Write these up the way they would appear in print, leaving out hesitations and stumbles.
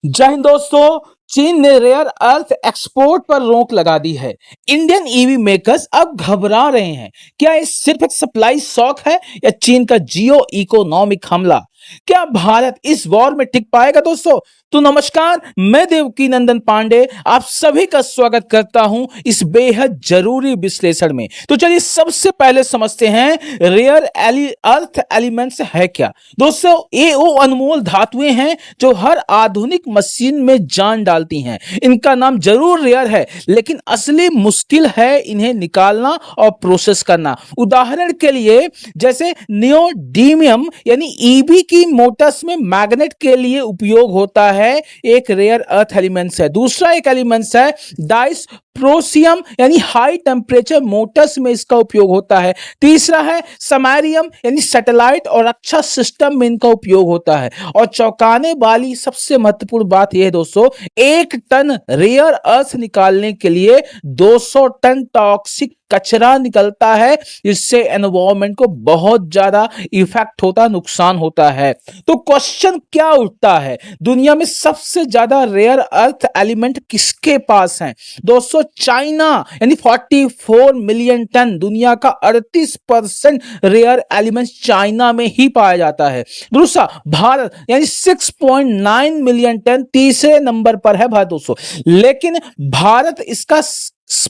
जय हिंद दोस्तों। चीन ने रेयर अर्थ एक्सपोर्ट पर रोक लगा दी है। इंडियन ईवी मेकर्स अब घबरा रहे हैं। क्या ये सिर्फ एक सप्लाई शॉक है या चीन का जियो इकोनॉमिक हमला? क्या भारत इस वॉर में टिक पाएगा दोस्तों? तो नमस्कार, मैं देवकी नंदन पांडे आप सभी का स्वागत करता हूं इस बेहद जरूरी विश्लेषण में। तो चलिए सबसे पहले समझते हैं रेयर अर्थ एलिमेंट्स है क्या। दोस्तों ये वो अनमोल धातुएं हैं जो हर आधुनिक मशीन में जान डालती हैं। इनका नाम जरूर रेयर है लेकिन असली मुश्किल है इन्हें निकालना और प्रोसेस करना। उदाहरण के लिए जैसे नियोडीमियम यानी ईवी की मोटर्स में मैग्नेट के लिए उपयोग होता है, एक रेयर अर्थ एलिमेंट्स है। दूसरा एक एलिमेंट्स है डाइस प्रोसियम यानी हाई टेम्परेचर मोटर्स में इसका उपयोग होता है। तीसरा है समारियम यानी सैटेलाइट और रक्षा सिस्टम में इनका उपयोग होता है। और चौंकाने वाली सबसे महत्वपूर्ण बात यह है दोस्तों, 1 टन रेयर अर्थ निकालने के लिए 200 टन टॉक्सिक कचरा निकलता है। इससे एनवायरनमेंट को बहुत ज्यादा इफेक्ट होता, नुकसान होता है। तो क्वेश्चन क्या उठता है, दुनिया में सबसे ज्यादा रेयर अर्थ एलिमेंट किसके पास हैं? दोस्तों चाइना यानी 44 मिलियन टन, दुनिया का 38% रेयर एलिमेंट चाइना में ही पाया जाता है। दूसरा भारत यानी 6.9 मिलियन टन तीसरे नंबर पर है भारत दोस्तों। लेकिन भारत इसका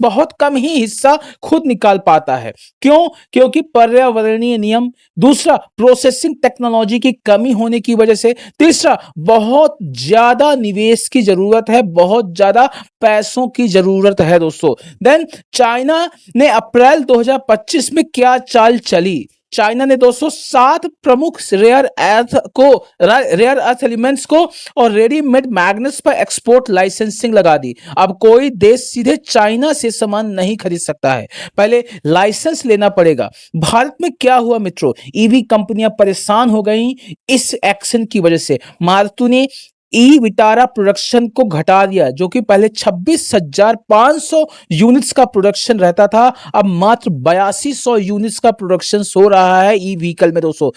बहुत कम ही हिस्सा खुद निकाल पाता है। क्यों? क्योंकि पर्यावरणीय नियम, दूसरा प्रोसेसिंग टेक्नोलॉजी की कमी होने की वजह से, तीसरा बहुत ज्यादा निवेश की जरूरत है, बहुत ज्यादा पैसों की जरूरत है दोस्तों। देन चाइना ने अप्रैल 2025 में क्या चाल चली? चाइना ने दोस्तों 7 प्रमुख रेयर अर्थ एलिमेंट्स को और रेडीमेड मैग्नेट्स पर एक्सपोर्ट लाइसेंसिंग लगा दी। अब कोई देश सीधे चाइना से सामान नहीं खरीद सकता है, पहले लाइसेंस लेना पड़ेगा। भारत में क्या हुआ मित्रों, ईवी कंपनियां परेशान हो गई इस एक्शन की वजह से। मारुति ने ई विटारा प्रोडक्शन को घटा दिया, जो कि पहले 26,500 यूनिट्स का प्रोडक्शन रहता था, अब मात्र 8200 यूनिट्स का प्रोडक्शन हो रहा है ई व्हीकल में दोस्तों।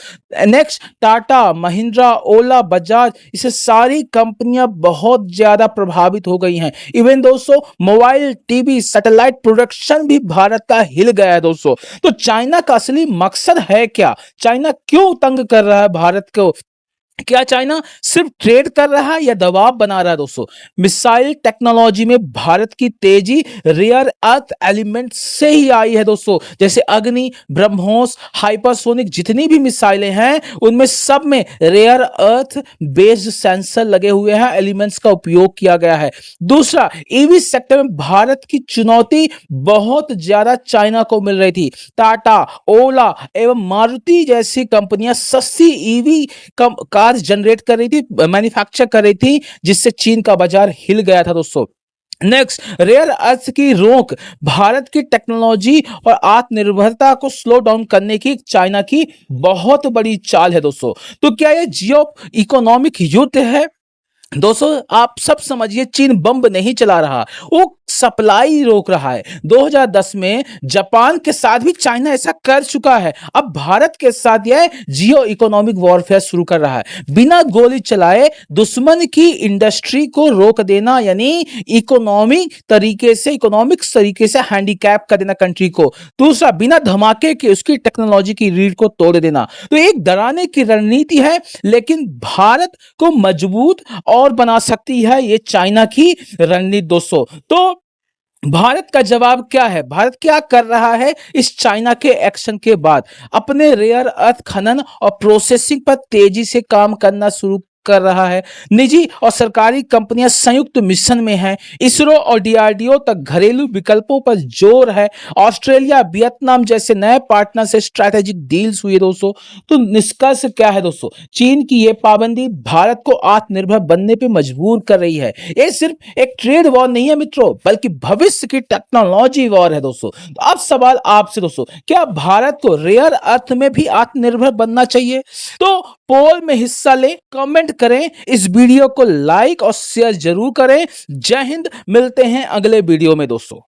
नेक्स्ट टाटा, महिंद्रा, ओला, बजाज, इसे सारी कंपनियां बहुत ज्यादा प्रभावित हो गई हैं। इवन दोस्तों मोबाइल, टीवी, सैटेलाइट प्रोडक्शन भी भारत का हिल गया है दोस्तों। तो चाइना का असली मकसद है क्या? चाइना क्यों तंग कर रहा है भारत को? क्या चाइना सिर्फ ट्रेड कर रहा है या दबाव बना रहा है दोस्तों? मिसाइल टेक्नोलॉजी में भारत की तेजी रेयर अर्थ एलिमेंट से ही आई है दोस्तों। जैसे अग्नि, ब्रह्मोस, हाइपरसोनिक जितनी भी मिसाइलें हैं उनमें सब में रेयर अर्थ बेस्ड सेंसर लगे हुए हैं, एलिमेंट्स का उपयोग किया गया है। दूसरा, ईवी सेक्टर में भारत की चुनौती बहुत ज्यादा चाइना को मिल रही थी। टाटा, ओला एवं मारुति जैसी कंपनियां सस्ती ईवी कार जनरेट कर रही थी, मैन्युफैक्चर कर रही थी, जिससे चीन का बाजार हिल गया था दोस्तों। नेक्स्ट, रेयर अर्थ की रोक भारत की टेक्नोलॉजी और आत्मनिर्भरता को स्लो डाउन करने की चाइना की बहुत बड़ी चाल है दोस्तों। तो क्या यह जियो इकोनॉमिक युद्ध है? दोस्तों आप सब समझिए, चीन बम नहीं चला रहा, वो सप्लाई रोक रहा है। 2010 में जापान के साथ भी चाइना ऐसा कर चुका है, अब भारत के साथ यह जियो इकोनॉमिक वॉरफेयर शुरू कर रहा है। बिना गोली चलाए दुश्मन की इंडस्ट्री को रोक देना यानी इकोनॉमिक्स तरीके से हैंडीकैप कर देना कंट्री को। दूसरा, बिना धमाके के उसकी टेक्नोलॉजी की रीढ़ को तोड़ देना। तो एक डराने की रणनीति है, लेकिन भारत को मजबूत और बना सकती है ये चाइना की रणनीति दोस्तों। तो भारत का जवाब क्या है? भारत क्या कर रहा है इस चाइना के एक्शन के बाद? अपने रेयर अर्थ खनन और प्रोसेसिंग पर तेजी से काम करना शुरू कर रहा है। निजी और सरकारी कंपनियां संयुक्त मिशन में हैं। इसरो और डीआरडीओ तक घरेलू विकल्पों पर जोर है। ऑस्ट्रेलिया, वियतनाम जैसे नए पार्टनर से स्ट्रैटेजिक डील्स हुई दोस्तों। तो निष्कर्ष क्या है दोस्तों? चीन की यह पाबंदी भारत को आत्मनिर्भर बनने पे मजबूर कर रही है। ये सिर्फ एक ट्रेड वॉर नहीं है मित्रों, बल्कि भविष्य की टेक्नोलॉजी वॉर है दोस्तों। तो अब सवाल आपसे दोस्तों, क्या भारत को रेयर अर्थ में भी आत्मनिर्भर बनना चाहिए? तो पोल में हिस्सा लें, कमेंट करें, इस वीडियो को लाइक और शेयर जरूर करें। जय हिंद, मिलते हैं अगले वीडियो में दोस्तों।